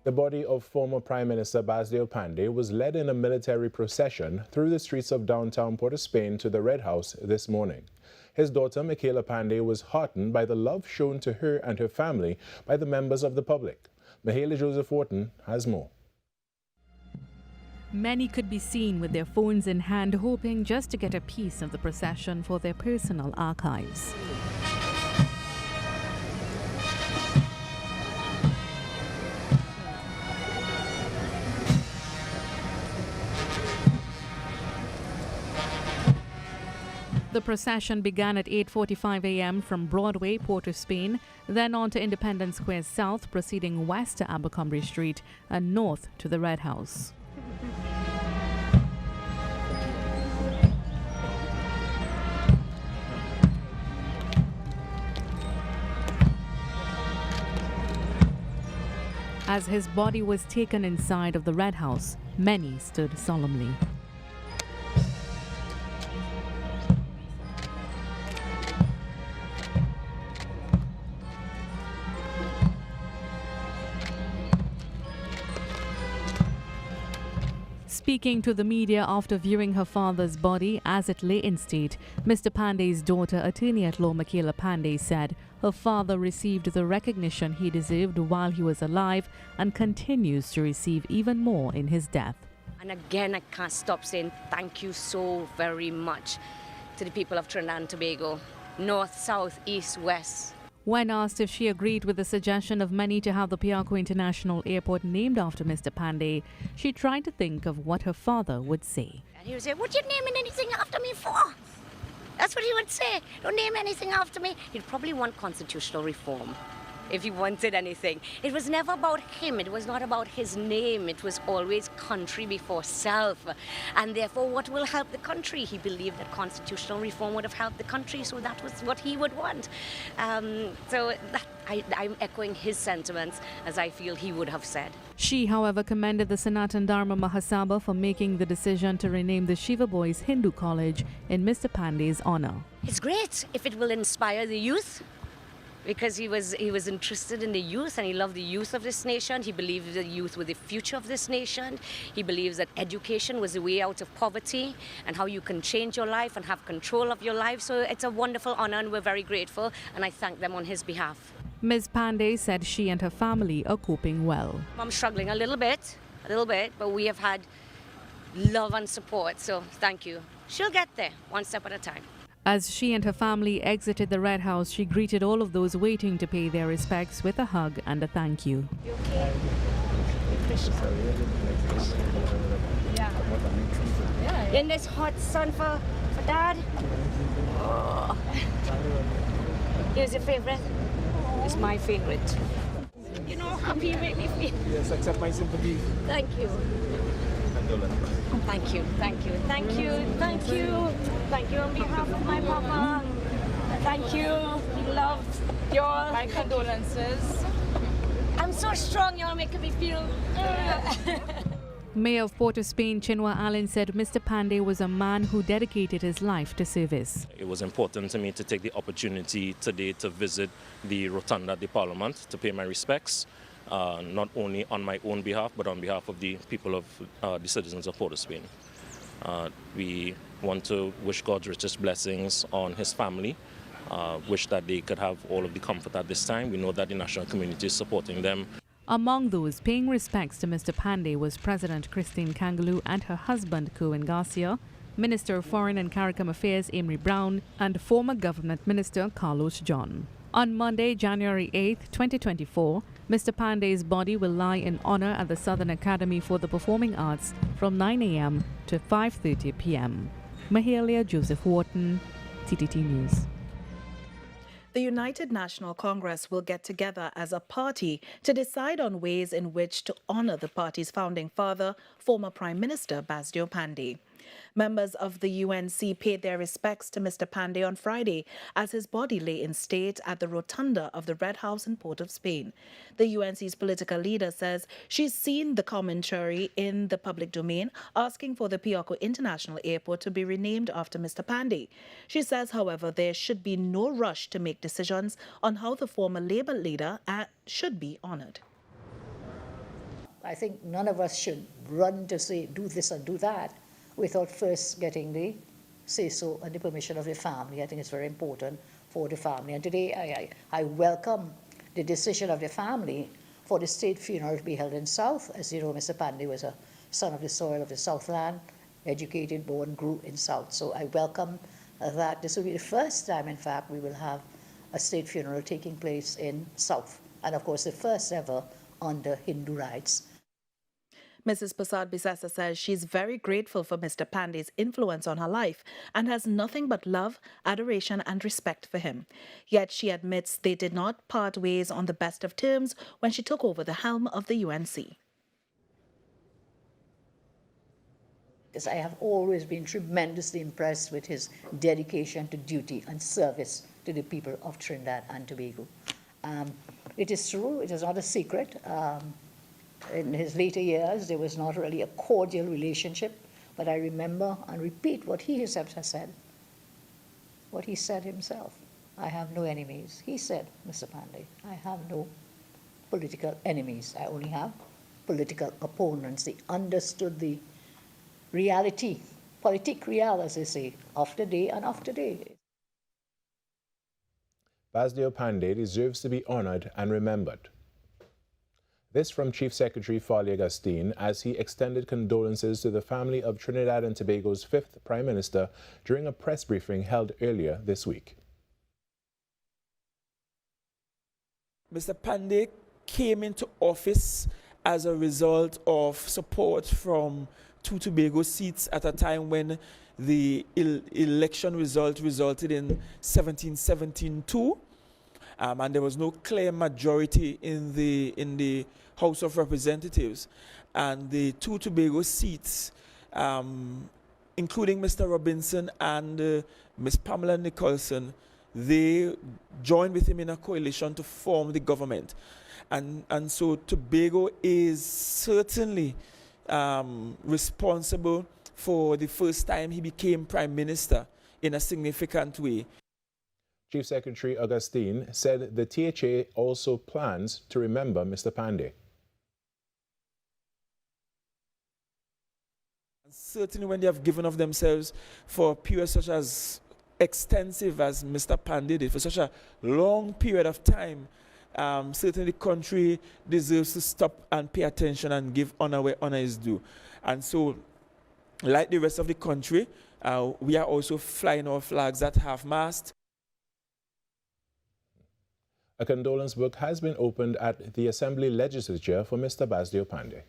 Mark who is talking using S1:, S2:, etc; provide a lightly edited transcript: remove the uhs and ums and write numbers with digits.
S1: The body of former Prime Minister Basdeo Panday was led in a military procession through the streets of downtown Port of Spain to the Red House this morning. His daughter, Mickela Panday, was heartened by the love shown to her and her family by the members of the public. Joseph Wharton has more.
S2: Many could be seen with their phones in hand, hoping just to get a piece of the procession for their personal archives. The procession began at 8:45 a.m. from Broadway, Port of Spain, then on to Independence Square South, proceeding west to Abercrombie Street and north to the Red House. As his body was taken inside of the Red House, many stood solemnly. Speaking to the media after viewing her father's body as it lay in state, Mr. Panday's daughter, attorney-at-law Mickela Panday, said her father received the recognition he deserved while he was alive and continues to receive even more in his death.
S3: And again, I can't stop saying thank you so very much to the people of Trinidad and Tobago, north, south, east, west.
S2: When asked if she agreed with the suggestion of many to have the Piarco International Airport named after Mr. Panday, she tried to think of what her father would say.
S3: And he would say, "What you naming anything after me for?" That's what he would say. "Don't name anything after me." He'd probably want constitutional reform if he wanted anything. It was never about him. It was not about his name. It was always country before self. And therefore, what will help the country? He believed that constitutional reform would have helped the country, so that was what he would want. I'm echoing his sentiments as I feel he would have said.
S2: She, however, commended the Sanatan Dharma Mahasabha for making the decision to rename the Shiva Boys Hindu College in Mr. Panday's honor.
S3: It's great if it will inspire the youth, because he was interested in the youth and he loved the youth of this nation. He believed the youth were the future of this nation. He believes that education was the way out of poverty and how you can change your life and have control of your life. So it's a wonderful honor and we're very grateful, and I thank them on his behalf.
S2: Ms. Panday said she and her family are coping well.
S3: I'm struggling a little bit, but we have had love and support, so thank you. She'll get there, one step at a time.
S2: As she and her family exited the Red House, she greeted all of those waiting to pay their respects with a hug and a thank you.
S3: You okay? Yeah. In this hot sun for Dad? Oh. Here's your favorite? It's my favorite. You know how happy you make me feel.
S4: Yes, accept my sympathy.
S3: Thank you. Thank you, thank you, thank you, thank you, thank you on behalf of my papa. Thank you. He loves y'all.
S5: My condolences.
S3: I'm so strong, y'all making me feel.
S2: Mayor of Port of Spain, Chinua Allen, said Mr. Panday was a man who dedicated his life to service.
S6: It was important to me to take the opportunity today to visit the Rotunda of the Parliament to pay my respects. Not only on my own behalf, but on behalf of the people of the citizens of Port of Spain. We want to wish God's richest blessings on his family, wish that they could have all of the comfort at this time. We know that the national community is supporting them.
S2: Among those paying respects to Mr. Panday was President Christine Kangaloo and her husband, Cohen Garcia, Minister of Foreign and CARICOM Affairs, Amory Brown, and former Government Minister Carlos John. On Monday, January 8, 2024, Mr. Panday's body will lie in honor at the Southern Academy for the Performing Arts from 9 a.m. to 5:30 p.m. Joseph Wharton, TTT News.
S7: The United National Congress will get together as a party to decide on ways in which to honor the party's founding father, former Prime Minister Basdeo Panday. Members of the UNC paid their respects to Mr. Panday on Friday as his body lay in state at the Rotunda of the Red House in Port of Spain. The UNC's political leader says she's seen the commentary in the public domain asking for the Piarco International Airport to be renamed after Mr. Panday. She says, however, there should be no rush to make decisions on how the former Labour leader should be honoured.
S4: I think none of us should run to say, do this and do that, without first getting the say-so and the permission of the family. I think it's very important for the family. And today, I welcome the decision of the family for the state funeral to be held in South. As you know, Mr. Panday was a son of the soil of the Southland, educated, born, grew in South. So I welcome that. This will be the first time, in fact, we will have a state funeral taking place in South. And of course, the first ever under Hindu rites.
S7: Mrs. Prasad Bisessa says she's very grateful for Mr. Panday's influence on her life and has nothing but love, adoration and respect for him. Yet she admits they did not part ways on the best of terms when she took over the helm of the UNC.
S4: Yes, I have always been tremendously impressed with his dedication to duty and service to the people of Trinidad and Tobago. It is true, it is not a secret. In his later years, there was not really a cordial relationship, but I remember and repeat what he himself has said, what he said himself. I have no enemies. He said, Mr. Panday, I have no political enemies. I only have political opponents. They understood the reality, politique real, as they say, of the day and of today.
S1: Basdeo Panday deserves to be honored and remembered. This from Chief Secretary Fali Agustin as he extended condolences to the family of Trinidad and Tobago's fifth Prime Minister during a press briefing held earlier this week.
S5: Mr. Panday came into office as a result of support from two Tobago seats at a time when the election result resulted in 17-17-2. And there was no clear majority in the House of Representatives. And the two Tobago seats, including Mr. Robinson and Ms. Pamela Nicholson, they joined with him in a coalition to form the government. And so Tobago is certainly responsible for the first time he became Prime Minister in a significant way.
S1: Chief Secretary Agustin said the THA also plans to remember Mr. Panday.
S5: Certainly when they have given of themselves for a period such as extensive as Mr. Panday did, for such a long period of time, certainly the country deserves to stop and pay attention and give honor where honor is due. And so, like the rest of the country, we are also flying our flags at half-mast.
S1: A condolence book has been opened at the Assembly Legislature for Mr. Basdeo Panday.